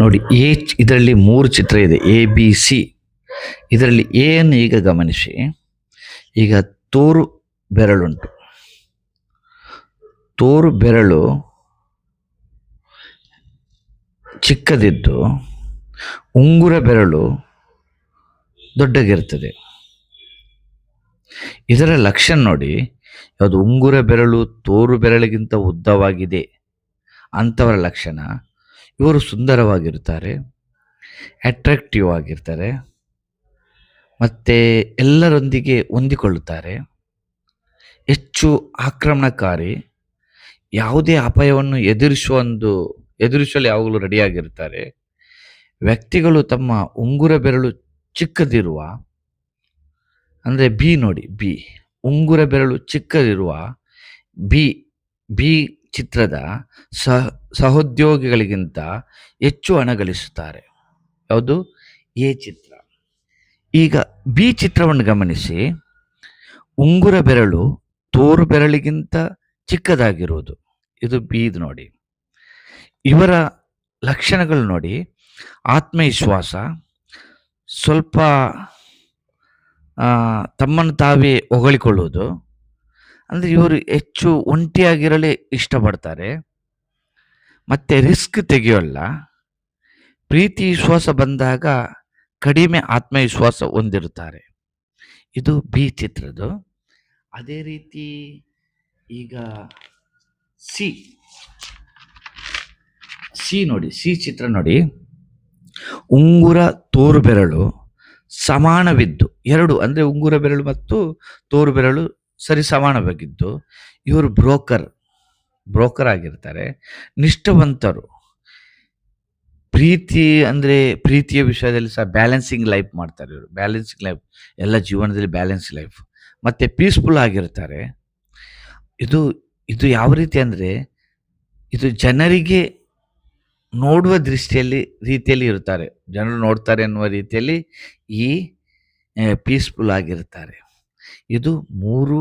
ನೋಡಿ ಇದರಲ್ಲಿ 3 ಚಿತ್ರ ಇದೆ, ಎ ಬಿ ಸಿ. ಇದರಲ್ಲಿ ಎ ಅನ್ನು ಈಗ ಗಮನಿಸಿ. ಈಗ ತೋರು ಬೆರಳುಂಟು. ತೋರು ಬೆರಳು ಚಿಕ್ಕದಿದ್ದು ಉಂಗುರ ಬೆರಳು ದೊಡ್ಡಗಿರ್ತದೆ. ಇದರ ಲಕ್ಷಣ ನೋಡಿ, ಯಾವುದು ಉಂಗುರ ಬೆರಳು ತೋರು ಬೆರಳಿಗಿಂತ ಉದ್ದವಾಗಿದೆ ಅಂಥವರ ಲಕ್ಷಣ. ಇವರು ಸುಂದರವಾಗಿರ್ತಾರೆ, ಅಟ್ರಾಕ್ಟಿವ್ ಆಗಿರ್ತಾರೆ, ಮತ್ತು ಎಲ್ಲರೊಂದಿಗೆ ಹೊಂದಿಕೊಳ್ಳುತ್ತಾರೆ, ಹೆಚ್ಚು ಆಕ್ರಮಣಕಾರಿ, ಯಾವುದೇ ಅಪಾಯವನ್ನು ಎದುರಿಸಲು ಯಾವಾಗಲೂ ರೆಡಿಯಾಗಿರುತ್ತಾರೆ. ವ್ಯಕ್ತಿಗಳು ತಮ್ಮ ಉಂಗುರ ಬೆರಳು ಚಿಕ್ಕದಿರುವ, ಅಂದರೆ ಬಿ ನೋಡಿ, ಬಿ ಉಂಗುರ ಬೆರಳು ಚಿಕ್ಕದಿರುವ ಬಿ ಚಿತ್ರದ ಸಹೋದ್ಯೋಗಿಗಳಿಗಿಂತ ಹೆಚ್ಚು ಹಣ ಗಳಿಸುತ್ತಾರೆ. ಯಾವುದು? ಎ ಚಿತ್ರ. ಈಗ ಬಿ ಚಿತ್ರವನ್ನು ಗಮನಿಸಿ. ಉಂಗುರ ಬೆರಳು ತೋರು ಬೆರಳಿಗಿಂತ ಚಿಕ್ಕದಾಗಿರುವುದು, ಇದು ಬಿದು ನೋಡಿ. ಇವರ ಲಕ್ಷಣಗಳು ನೋಡಿ, ಆತ್ಮವಿಶ್ವಾಸ, ಸ್ವಲ್ಪ ತಮ್ಮನ್ನು ತಾವೇ ಹೊಗಳಿಕೊಳ್ಳುವುದು, ಅಂದರೆ ಇವರು ಹೆಚ್ಚು ಒಂಟಿಯಾಗಿರಲೇ ಇಷ್ಟಪಡ್ತಾರೆ, ಮತ್ತು ರಿಸ್ಕ್ ತೆಗೆಯೋಲ್ಲ, ಪ್ರೀತಿ ವಿಶ್ವಾಸ ಬಂದಾಗ ಕಡಿಮೆ ಆತ್ಮವಿಶ್ವಾಸ ಹೊಂದಿರುತ್ತಾರೆ. ಇದು ಬಿ ಚಿತ್ರದ್ದು. ಅದೇ ರೀತಿ ಈಗ ಸಿ ನೋಡಿ, ಸಿ ಚಿತ್ರ ನೋಡಿ. ಉಂಗುರ ತೋರು ಬೆರಳು ಸಮಾನವಿದ್ದು, ಎರಡು ಅಂದರೆ ಉಂಗುರ ಬೆರಳು ಮತ್ತು ತೋರು ಬೆರಳು ಸರಿ ಸಮಾನವಾಗಿದ್ದು, ಇವರು ಬ್ರೋಕರ್ ಆಗಿರ್ತಾರೆ, ನಿಷ್ಠಾವಂತರು, ಪ್ರೀತಿಯ ವಿಷಯದಲ್ಲಿ ಸಹ ಬ್ಯಾಲೆನ್ಸಿಂಗ್ ಲೈಫ್ ಮಾಡ್ತಾರೆ. ಇವರು ಬ್ಯಾಲೆನ್ಸಿಂಗ್ ಲೈಫ್, ಎಲ್ಲ ಜೀವನದಲ್ಲಿ ಬ್ಯಾಲೆನ್ಸ್ ಲೈಫ್, ಮತ್ತು ಪೀಸ್ಫುಲ್ ಆಗಿರ್ತಾರೆ. ಇದು ಯಾವ ರೀತಿ ಅಂದರೆ, ಇದು ಜನರಿಗೆ ನೋಡುವ ರೀತಿಯಲ್ಲಿ ಇರ್ತಾರೆ, ಜನರು ನೋಡ್ತಾರೆ ಎನ್ನುವ ರೀತಿಯಲ್ಲಿ ಈ ಪೀಸ್ಫುಲ್ ಆಗಿರ್ತಾರೆ. ಇದು 3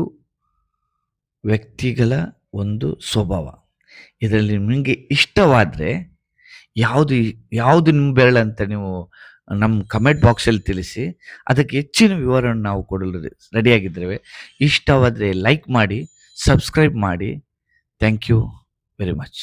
ವ್ಯಕ್ತಿಗಳ ಒಂದು ಸ್ವಭಾವ. ಇದರಲ್ಲಿ ನಿಮಗೆ ಇಷ್ಟವಾದರೆ ಯಾವುದು ನಿಮ್ಮ ಬೆರಳಂತ ನೀವು ನಮ್ಮ ಕಮೆಂಟ್ ಬಾಕ್ಸಲ್ಲಿ ತಿಳಿಸಿ. ಅದಕ್ಕೆ ಹೆಚ್ಚಿನ ವಿವರವನ್ನು ನಾವು ಕೊಡಲು ರೆಡಿಯಾಗಿದ್ದೇವೆ. ಇಷ್ಟವಾದರೆ ಲೈಕ್ ಮಾಡಿ, ಸಬ್ಸ್ಕ್ರೈಬ್ ಮಾಡಿ. Thank you very much.